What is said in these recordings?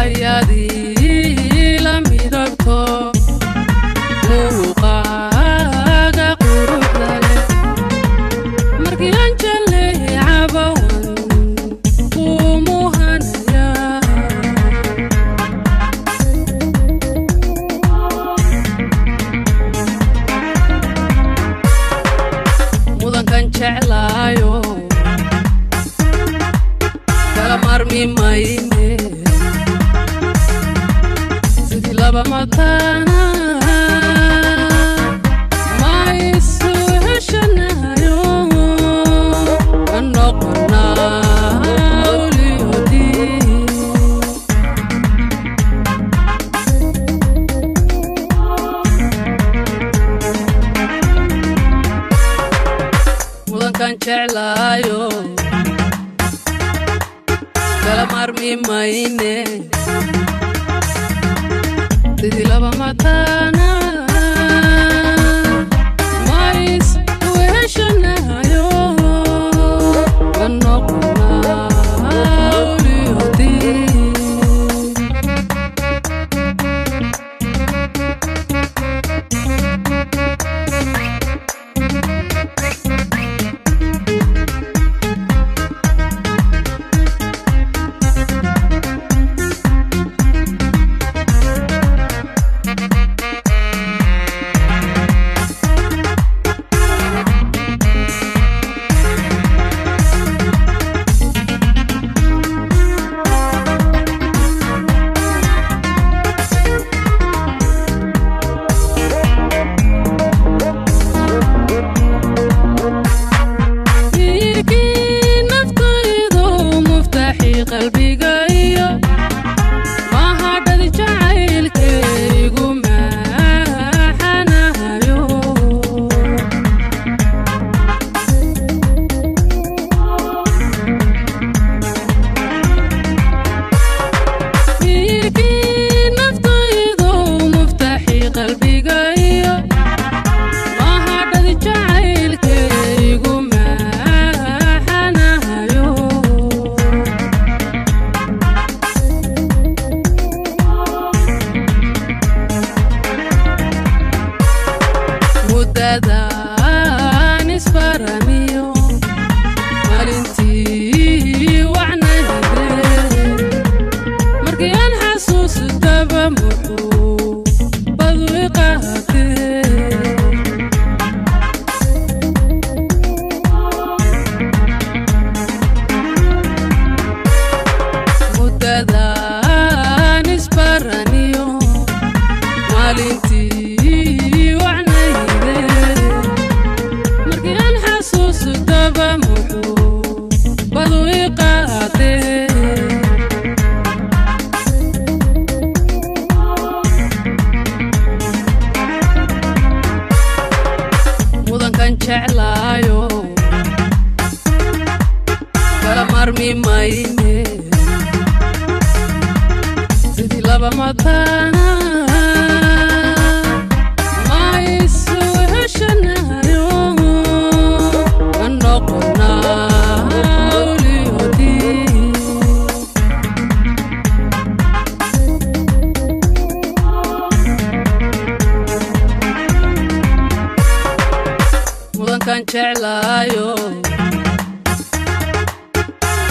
ayadii la midabto muuqaaga quruxda leh markii aan jeclay cabawan kuu muhanaya mudankan jeclaayo kala marmi mayne sidii laba matana ma isu heshanayo anoqonaa awliyoodii mudankan jeclaayo kala marmi mayne sidii laba matana ma isu heshanayo anoqonaa awliyoodii qalbigayga ma hadhad jacaylkaygu maxanahayo miirkii naftaydo muftaxii qalbigayga ma hadhad jacaylkaygu maxanahayo mudadaan isbaraniyo maalintii wacnayde markii aan xasuustaba muxuu badu iqahatee mudadaan isbaraniyo maalintii mudankan jeclaayo kala marmi mayne sidii laba matana ma isu heshanayo anoqonaa awliyoodii mudankan jeclaayo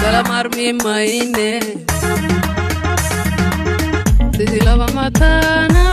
kala marmi mayne sidii laba matana